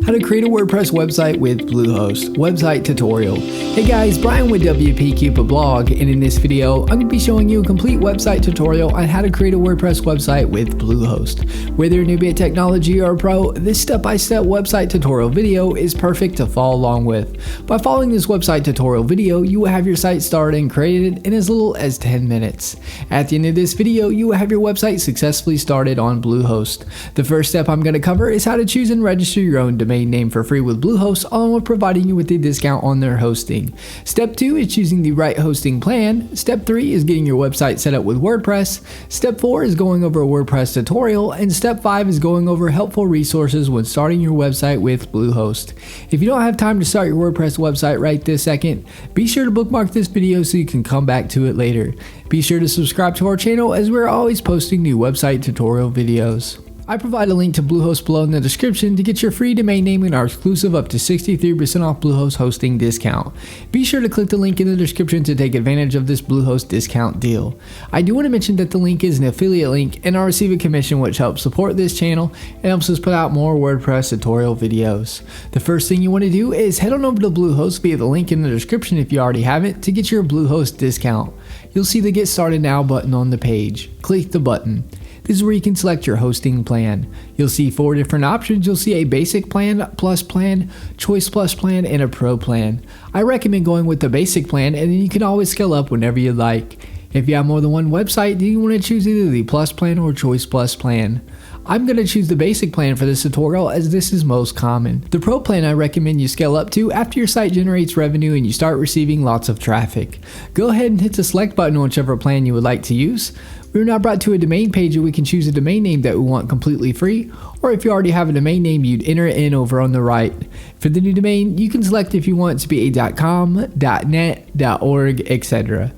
How to create a WordPress website with Bluehost, website tutorial. Hey guys, Brian with WP Cupid Blog, and in this video, I'm going to be showing you a complete website tutorial on how to create a WordPress website with Bluehost. Whether you're a newbie at technology or a pro, this step-by-step website tutorial video is perfect to follow along with. By following this website tutorial video, you will have your site started and created in as little as 10 minutes. At the end of this video, you will have your website successfully started on Bluehost. The first step I'm going to cover is how to choose and register your own domain name for free with Bluehost, along with providing you with a discount on their hosting. Step 2 is choosing the right hosting plan. Step 3 is getting your website set up with WordPress. Step 4 is going over a WordPress tutorial, and step 5 is going over helpful resources when starting your website with Bluehost. If you don't have time to start your WordPress website right this second, be sure to bookmark this video so you can come back to it later. Be sure to subscribe to our channel as we're always posting new website tutorial videos. I provide a link to Bluehost below in the description to get your free domain name and our exclusive up to 63% off Bluehost hosting discount. Be sure to click the link in the description to take advantage of this Bluehost discount deal. I do want to mention that the link is an affiliate link and I'll receive a commission which helps support this channel and helps us put out more WordPress tutorial videos. The first thing you want to do is head on over to Bluehost via the link in the description if you already haven't to get your Bluehost discount. You'll see the Get Started Now button on the page. Click the button. This is where you can select your hosting plan. You'll see 4 different options. You'll see a basic plan, plus plan, choice plus plan, and a pro plan. I recommend going with the basic plan, and then you can always scale up whenever you like. If you have more than one website, then you want to choose either the plus plan or choice plus plan. I'm going to choose the basic plan for this tutorial as this is most common. The pro plan I recommend you scale up to after your site generates revenue and you start receiving lots of traffic. Go ahead and hit the select button on whichever plan you would like to use. We're now brought to a domain page and we can choose a domain name that we want completely free, or if you already have a domain name, you'd enter it in over on the right. For the new domain, you can select if you want it to be a .com, .net, .org, etc.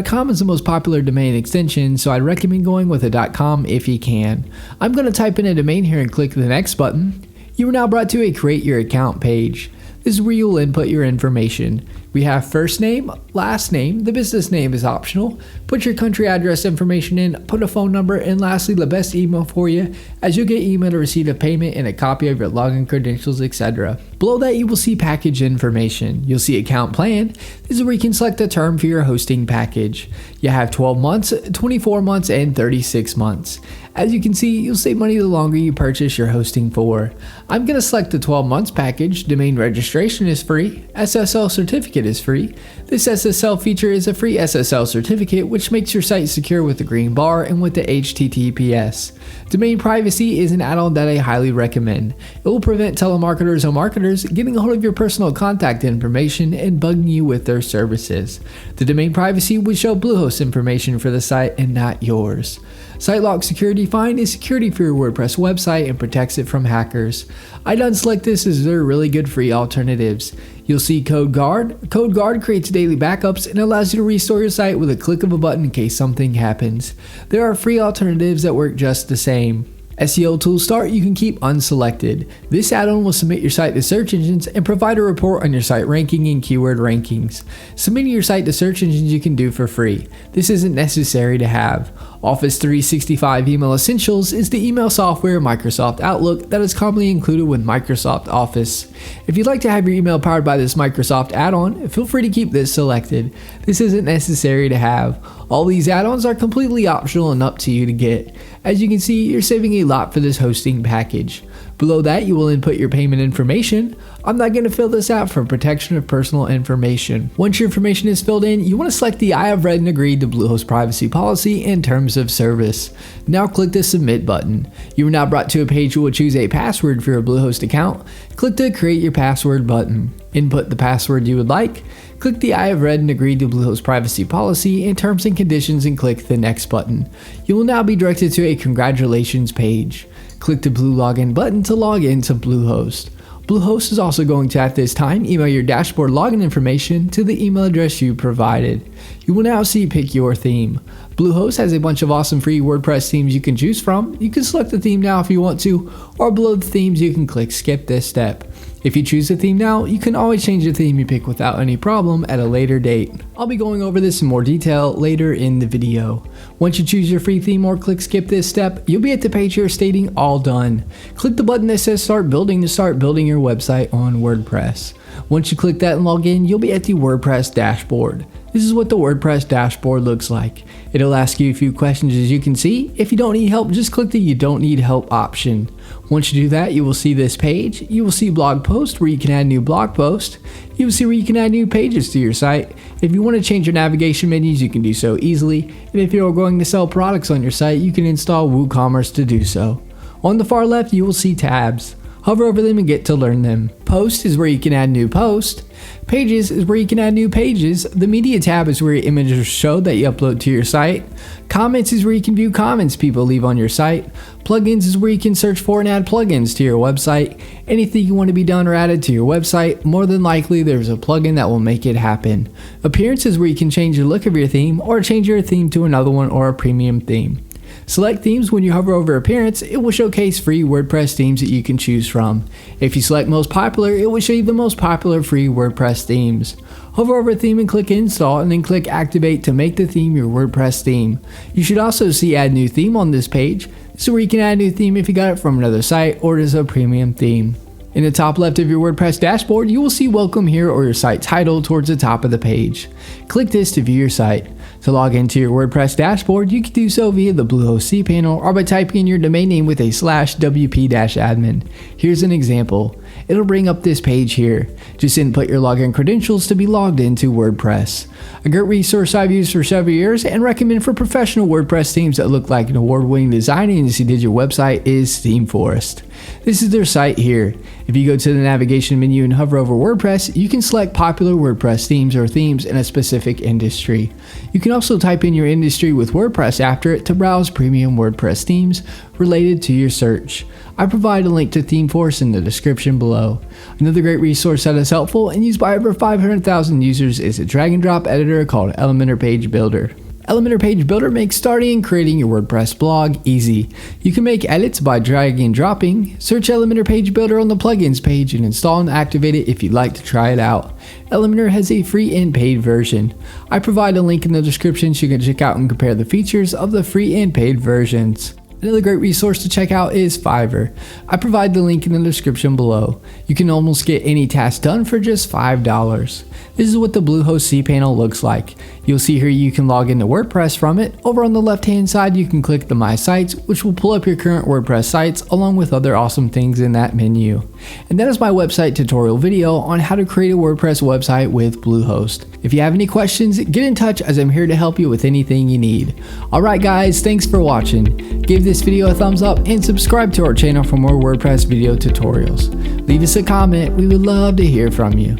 .com is the most popular domain extension, so I'd recommend going with a .com if you can. I'm going to type in a domain here and click the next button. You are now brought to a Create Your Account page. This is where you'll input your information. We have first name, last name, the business name is optional. Put your country address information in, put a phone number, and lastly the best email for you, as you'll get email to receipt of payment and a copy of your login credentials, etc. Below that you will see package information. You'll see account plan. This is where you can select a term for your hosting package. You have 12 months, 24 months, and 36 months. As you can see, you'll save money the longer you purchase your hosting for. I'm going to select the 12 months package. Domain registration is free. SSL certificate is free. This SSL feature is a free SSL certificate which makes your site secure with the green bar and with the HTTPS. Domain privacy is an add-on that I highly recommend. It will prevent telemarketers or marketers getting a hold of your personal contact information and bugging you with their services. The domain privacy will show Bluehost information for the site and not yours. SiteLock Security Find is security for your WordPress website and protects it from hackers. I'd unselect this as there are really good free alternatives. You'll see Code Guard. Code Guard creates daily backups and allows you to restore your site with a click of a button in case something happens. There are free alternatives that work just the same. SEO Tool Start you can keep unselected. This add-on will submit your site to search engines and provide a report on your site ranking and keyword rankings. Submitting your site to search engines you can do for free. This isn't necessary to have. Office 365 Email Essentials is the email software in Microsoft Outlook that is commonly included with Microsoft Office. If you'd like to have your email powered by this Microsoft add-on, feel free to keep this selected. This isn't necessary to have. All these add-ons are completely optional and up to you to get. As you can see, you're saving a lot for this hosting package. Below that, you will input your payment information. I'm not going to fill this out for protection of personal information. Once your information is filled in, you want to select the I have read and agreed to Bluehost privacy policy and terms of service. Now click the submit button. You are now brought to a page where you will choose a password for your Bluehost account. Click the create your password button. Input the password you would like. Click the I have read and agreed to Bluehost privacy policy and terms and conditions and click the next button. You will now be directed to a congratulations page. Click the blue login button to log into Bluehost. Bluehost is also going to at this time email your dashboard login information to the email address you provided. You will now see pick your theme. Bluehost has a bunch of awesome free WordPress themes you can choose from. You can select the theme now if you want to, or below the themes you can click skip this step. If you choose a theme now, you can always change the theme you pick without any problem at a later date. I'll be going over this in more detail later in the video. Once you choose your free theme or click skip this step, you'll be at the page here stating all done. Click the button that says start building to start building your website on WordPress. Once you click that and log in, you'll be at the WordPress Dashboard. This is what the WordPress Dashboard looks like. It'll ask you a few questions as you can see. If you don't need help, just click the you don't need help option. Once you do that, you will see this page. You will see blog post where you can add new blog post. You will see where you can add new pages to your site. If you want to change your navigation menus, you can do so easily. And if you're going to sell products on your site, you can install WooCommerce to do so. On the far left, you will see tabs. Hover over them and get to learn them. Post is where you can add new posts. Pages is where you can add new pages. The media tab is where your images are shown that you upload to your site. Comments is where you can view comments people leave on your site. Plugins is where you can search for and add plugins to your website. Anything you want to be done or added to your website, more than likely there's a plugin that will make it happen. Appearance is where you can change the look of your theme or change your theme to another one or a premium theme. Select themes. When you hover over appearance, it will showcase free WordPress themes that you can choose from. If you select most popular, it will show you the most popular free WordPress themes. Hover over a theme and click install and then click activate to make the theme your WordPress theme. You should also see add new theme on this page. This is where you can add a new theme if you got it from another site or it is a premium theme. In the top left of your WordPress dashboard, you will see welcome here or your site title towards the top of the page. Click this to view your site. To log into your WordPress dashboard, you can do so via the Bluehost cPanel or by typing in your domain name with a /wp-admin. Here's an example. It'll bring up this page here. Just input your login credentials to be logged into WordPress. A great resource I've used for several years and recommend for professional WordPress themes that look like an award-winning design agency did your website is ThemeForest. This is their site here. If you go to the navigation menu and hover over WordPress, you can select popular WordPress themes or themes in a specific industry. You can also type in your industry with WordPress after it to browse premium WordPress themes related to your search. I provide a link to ThemeForest in the description below. Another great resource that is helpful and used by over 500,000 users is a drag and drop editor called Elementor Page Builder. Elementor Page Builder makes starting and creating your WordPress blog easy. You can make edits by dragging and dropping. Search Elementor Page Builder on the plugins page and install and activate it if you'd like to try it out. Elementor has a free and paid version. I provide a link in the description so you can check out and compare the features of the free and paid versions. Another great resource to check out is Fiverr. I provide the link in the description below. You can almost get any task done for just $5. This is what the Bluehost cPanel looks like. You'll see here you can log into WordPress from it. Over on the left hand side you can click the My Sites, which will pull up your current WordPress sites along with other awesome things in that menu. And that is my website tutorial video on how to create a WordPress website with Bluehost. If you have any questions, get in touch as I'm here to help you with anything you need. Alright guys, thanks for watching. Give this video a thumbs up and subscribe to our channel for more WordPress video tutorials. Leave us a comment, we would love to hear from you.